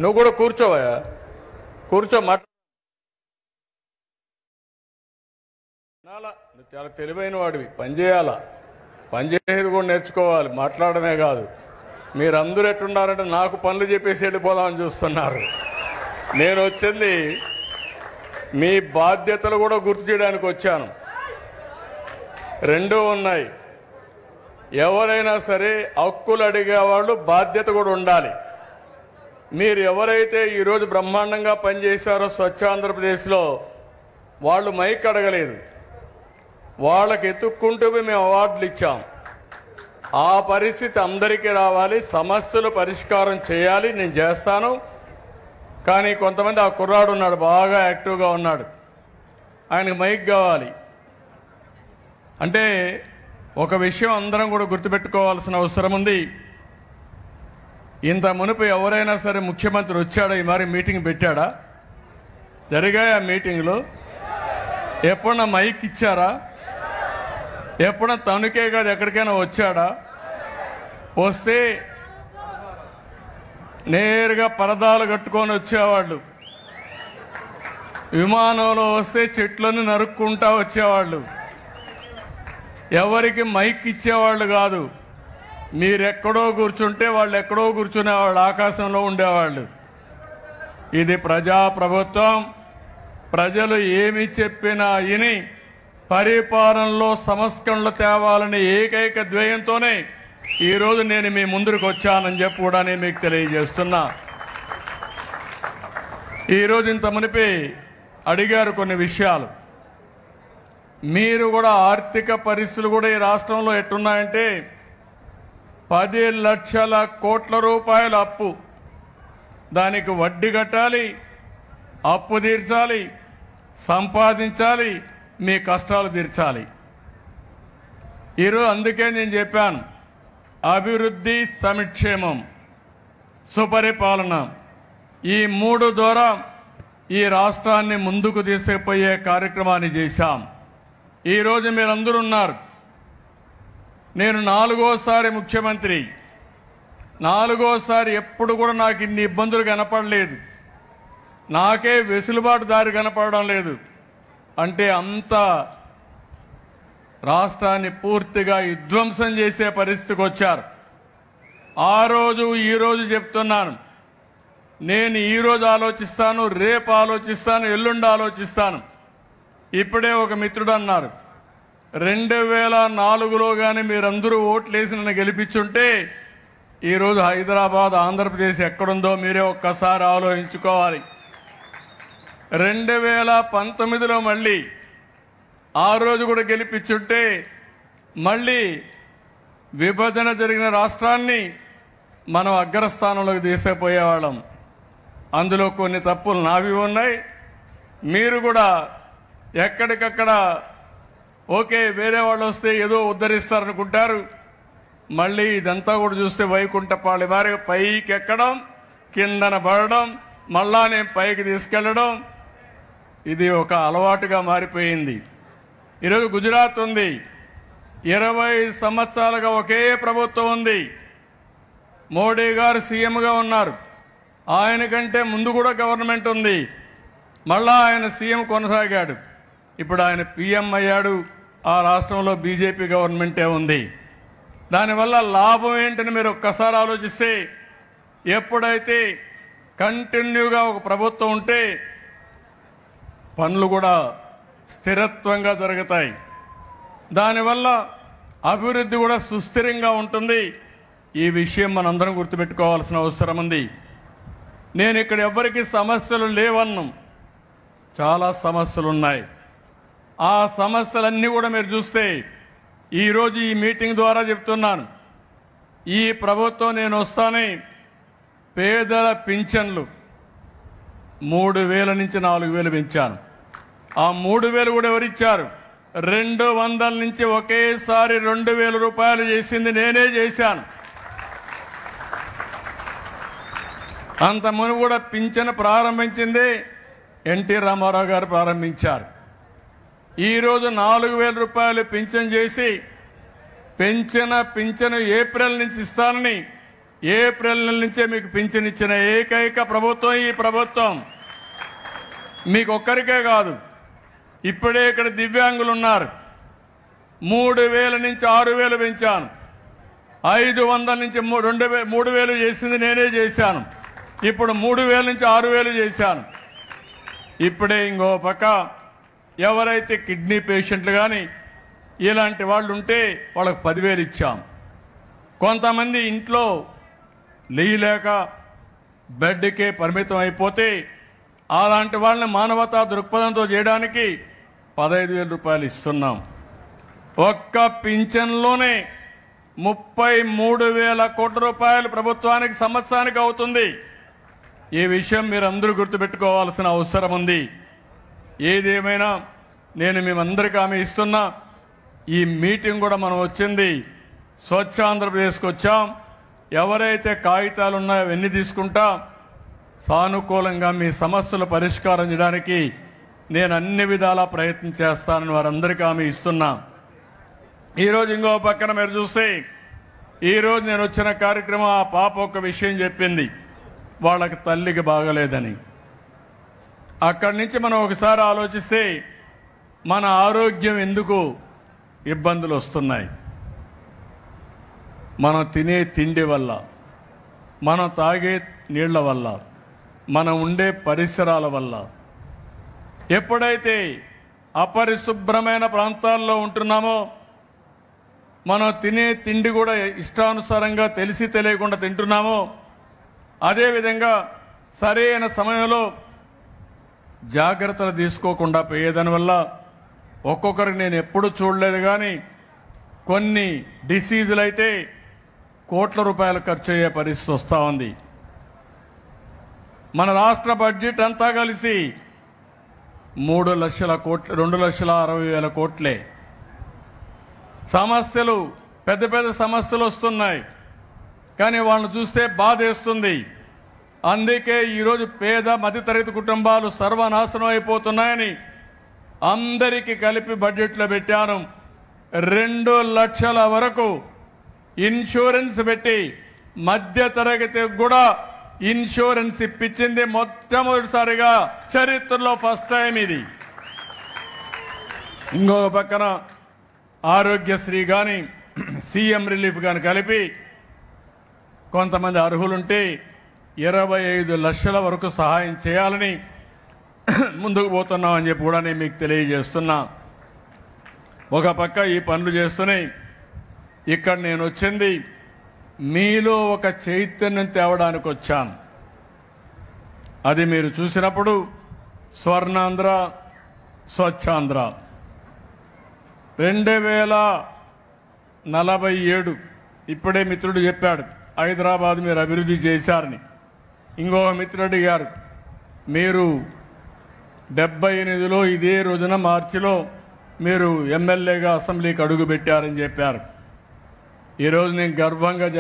నువ్వు కూడా కూర్చోవా, కూర్చో మాట్లాడాలా. నువ్వు చాలా తెలివైన వాడివి, పనిచేయాలా, పనిచేసేది కూడా నేర్చుకోవాలి, మాట్లాడమే కాదు. మీరందరూ ఎట్టున్నారంటే నాకు పనులు చెప్పేసి వెళ్ళిపోదామని చూస్తున్నారు. నేను వచ్చింది మీ బాధ్యతలు కూడా గుర్తు చేయడానికి వచ్చాను. రెండూ ఉన్నాయి. ఎవరైనా సరే హక్కులు అడిగేవాళ్ళు బాధ్యత కూడా ఉండాలి. మీరు ఎవరైతే ఈరోజు బ్రహ్మాండంగా పనిచేశారో స్వచ్ఛ ఆంధ్రప్రదేశ్లో, వాళ్ళు మైక్ అడగలేదు, వాళ్ళకి ఎత్తుక్కుంటూ మేము అవార్డులు ఇచ్చాం. ఆ పరిస్థితి అందరికీ రావాలి, సమస్యలు పరిష్కారం చేయాలి, నేను చేస్తాను. కానీ కొంతమంది ఆ కుర్రాడు ఉన్నాడు, బాగా యాక్టివ్గా ఉన్నాడు, ఆయనకు మైక్ కావాలి. అంటే ఒక విషయం అందరం కూడా గుర్తుపెట్టుకోవాల్సిన అవసరం ఉంది. ఇంత మునుపు ఎవరైనా సరే ముఖ్యమంత్రి వచ్చాడా, ఈ మరి మీటింగ్ పెట్టాడా? జరిగాయి ఆ మీటింగ్లు? ఎప్పుడన్నా మైక్ ఇచ్చారా? ఎప్పుడన్నా తనుకే కాదు ఎక్కడికైనా వచ్చాడా? వస్తే నేరుగా పరదాలు కట్టుకొని వచ్చేవాళ్ళు, విమానంలో వస్తే చెట్లను నరుక్కుంటా వచ్చేవాళ్ళు, ఎవరికి మైక్ ఇచ్చేవాళ్ళు కాదు. మీరెక్కడో కూర్చుంటే వాళ్ళు ఎక్కడో కూర్చునేవాళ్ళు, ఆకాశంలో ఉండేవాళ్ళు. ఇది ప్రజాప్రభుత్వం. ప్రజలు ఏమి చెప్పినా విని పరిపాలనలో సంస్కరణలు తేవాలని ఏకైక ధ్యేయంతోనే ఈరోజు నేను మీ ముందుకు వచ్చానని చెప్పి కూడా నేను మీకు తెలియజేస్తున్నా. ఈరోజు ఇంత మునిపి అడిగారు కొన్ని విషయాలు. మీరు కూడా ఆర్థిక పరిస్థితులు కూడా ఈ రాష్ట్రంలో ఎట్టున్నాయంటే 10 లక్షల కోట్ల రూపాయల అప్పు, దానికి వడ్డీ కట్టాలి, అప్పు తీర్చాలి, సంపాదించాలి, మీ కష్టాలు తీర్చాలి. ఈరోజు అందుకే నేను చెప్పాను, అభివృద్ధి, సంక్షేమం, సుపరిపాలన, ఈ 3 ద్వారా ఈ రాష్ట్రాన్ని ముందుకు తీసుకుపోయే కార్యక్రమాన్ని చేశాం. ఈరోజు మీరందరూ ఉన్నారు. నేను 4వసారి ముఖ్యమంత్రి, 4వసారి ఎప్పుడు కూడా నాకు ఇన్ని ఇబ్బందులు కనపడలేదు. నాకే వెసులుబాటు దారి కనపడడం లేదు. అంటే అంత రాష్ట్రాన్ని పూర్తిగా విధ్వంసం చేసే పరిస్థితికి వచ్చారు. ఆ రోజు ఈ రోజు చెప్తున్నాను, నేను ఈరోజు ఆలోచిస్తాను, రేపు ఆలోచిస్తాను, ఎల్లుండి ఆలోచిస్తాను. ఇప్పుడే ఒక మిత్రుడు అన్నారు, 2004లో కానీ మీరందరూ ఓట్లేసి నన్ను గెలిపించుంటే ఈరోజు హైదరాబాద్, ఆంధ్రప్రదేశ్ ఎక్కడుందో మీరే ఒక్కసారి ఆలోచించుకోవాలి. 2019లో మళ్ళీ ఆ రోజు కూడా గెలిపించుంటే మళ్ళీ విభజన జరిగిన రాష్ట్రాన్ని మనం అగ్రస్థానంలోకి తీసుకుపోయేవాళ్ళం. అందులో కొన్ని తప్పులు నావి ఉన్నాయి. మీరు కూడా ఎక్కడికక్కడ ఓకే వేరే వాళ్ళు వస్తే ఏదో ఉద్ధరిస్తారనుకుంటారు. మళ్ళీ ఇదంతా కూడా చూస్తే వైకుంఠపాళి వారి పైకి ఎక్కడం, కిందన పడడం, మళ్ళా నేను పైకి తీసుకెళ్లడం, ఇది ఒక అలవాటుగా మారిపోయింది. ఈరోజు గుజరాత్ ఉంది, 20 సంవత్సరాలుగా ఒకే ప్రభుత్వం ఉంది. మోడీ గారు సీఎంగా ఉన్నారు, ఆయన కంటే ముందు కూడా గవర్నమెంట్ ఉంది, మళ్ళా ఆయన సీఎం కొనసాగాడు, ఇప్పుడు ఆయన పీఎం అయ్యాడు. ఆ రాష్ట్రంలో బీజేపీ గవర్నమెంటే ఉంది. దానివల్ల లాభం ఏంటని మీరు ఒక్కసారి ఆలోచిస్తే, ఎప్పుడైతే కంటిన్యూగా ఒక ప్రభుత్వం ఉంటే పనులు కూడా స్థిరత్వంగా జరుగుతాయి, దానివల్ల అభివృద్ధి కూడా సుస్థిరంగా ఉంటుంది. ఈ విషయం మనందరం గుర్తుపెట్టుకోవాల్సిన అవసరం ఉంది. నేను ఇక్కడ ఎవరికి సమస్యలు లేవన్నాం, చాలా సమస్యలు ఉన్నాయి. ఆ సమస్యలన్నీ కూడా మీరు చూస్తే ఈరోజు ఈ మీటింగ్ ద్వారా చెప్తున్నాను, ఈ ప్రభుత్వం నేను వస్తానే పేదల పింఛన్లు 3,000 నుంచి 4,000 పెంచాను. ఆ 3,000 కూడా ఎవరిచ్చారు? 200 నుంచి ఒకేసారి 2,000 రూపాయలు చేసింది నేనే చేశాను. అంత మునుపు కూడా పింఛను ప్రారంభించింది ఎన్టీ రామారావు గారు ప్రారంభించారు. ఈరోజు 4,000 రూపాయలు పింఛను చేసి పింఛను ఏప్రిల్ నుంచి ఇస్తానని ఏప్రిల్ నెల నుంచే మీకు పింఛన్ ఇచ్చిన ఏకైక ప్రభుత్వం ఈ ప్రభుత్వం. మీకు ఒక్కరికే కాదు, ఇప్పుడే ఇక్కడ దివ్యాంగులు ఉన్నారు. 3,000 నుంచి 6,000 పెంచాను. 500 నుంచి 3,000 చేసింది నేనే చేశాను. ఇప్పుడు 3,000 నుంచి 6,000 చేశాను. ఇప్పుడే ఇంకో పక్క ఎవరైతే కిడ్నీ పేషెంట్లు కానీ ఇలాంటి వాళ్ళు ఉంటే వాళ్ళకి 10,000 ఇచ్చాం. కొంతమంది ఇంట్లో లేయలేక బెడ్కే పరిమితం అయిపోతే అలాంటి వాళ్ళని మానవతా దృక్పథంతో చేయడానికి 15,000 రూపాయలు ఇస్తున్నాం. ఒక్క పింఛన్లోనే 33,000 కోట్ల రూపాయలు ప్రభుత్వానికి సంవత్సరానికి అవుతుంది. ఈ విషయం మీరందరూ గుర్తుపెట్టుకోవాల్సిన అవసరం ఉంది. ఏదేమైనా నేను మేమందరికీ హామీ ఇస్తున్నా, ఈ మీటింగ్ కూడా మనం వచ్చింది స్వచ్ఛ ఆంధ్రప్రదేశ్కి వచ్చాం. ఎవరైతే కాగితాలు ఉన్నాయో అవన్నీ తీసుకుంటా సానుకూలంగా మీ సమస్యలు పరిష్కారం చేయడానికి నేను అన్ని విధాలా ప్రయత్నం చేస్తానని వారందరికీ హామీ ఇస్తున్నా. ఈరోజు ఇంకో పక్కన మీరు చూస్తే ఈరోజు నేను వచ్చిన కార్యక్రమం ఆ పాప ఒక విషయం చెప్పింది, వాళ్ళకి తల్లికి బాగలేదని. అక్కడి నుంచి మనం ఒకసారి ఆలోచిస్తే మన ఆరోగ్యం ఎందుకు ఇబ్బందులు వస్తున్నాయి? మనం తినే తిండి వల్ల, మనం తాగే నీళ్ల వల్ల, మనం ఉండే పరిసరాల వల్ల. ఎప్పుడైతే అపరిశుభ్రమైన ప్రాంతాల్లో ఉంటున్నామో మనం తినే తిండి కూడా ఇష్టానుసారంగా తెలిసి తెలియకుండా తింటున్నామో, అదేవిధంగా సరైన సమయంలో జాగ్రత్తలు తీసుకోకుండా పోయేదాని వల్ల ఒక్కొక్కరికి నేను ఎప్పుడు చూడలేదు కానీ కొన్ని డిసీజులు అయితే కోట్ల రూపాయలు ఖర్చు అయ్యే పరిస్థితి వస్తూ ఉంది. మన రాష్ట్ర బడ్జెట్ అంతా కలిసి 3 లక్షల కోట్లు, 2,60,000 కోట్లే. సమస్యలు పెద్ద పెద్ద సమస్యలు వస్తున్నాయి, కానీ వాళ్ళని చూస్తే బాధేస్తుంది. అందుకే ఈరోజు పేద మధ్యతరగతి కుటుంబాలు సర్వనాశనం అయిపోతున్నాయని అందరికీ కలిపి బడ్జెట్లో పెట్టాను. 2 లక్షల వరకు ఇన్సూరెన్స్ పెట్టి మధ్యతరగతికి కూడా ఇన్సూరెన్స్ ఇప్పించింది మొట్టమొదటిసారిగా చరిత్రలో ఫస్ట్ టైం ఇది. ఇంకొక పక్కన ఆరోగ్యశ్రీ కానీ సీఎం రిలీఫ్ కానీ కలిపి కొంతమంది అర్హులుంటే 25 లక్షల వరకు సహాయం చేయాలని ముందుకు పోతున్నామని చెప్పి కూడా నేను మీకు తెలియజేస్తున్నా. ఒక పక్క ఈ పనులు చేస్తూనే ఇక్కడ నేను వచ్చింది మీలో ఒక చైతన్యం తేవడానికి వచ్చాను. అది మీరు చూసినప్పుడు స్వర్ణాంధ్ర, స్వచ్ఛాంధ్ర 2047 ఇప్పుడే మిత్రుడు చెప్పాడు హైదరాబాద్ మీరు అభివృద్ధి చేశారని. ఇంకొక మిత్రుడు అడిగారు, మీరు 78లో ఇదే రోజున మార్చిలో మీరు ఎమ్మెల్యేగా అసెంబ్లీకి అడుగు పెట్టారని చెప్పారు. ఈరోజు నేను గర్వంగా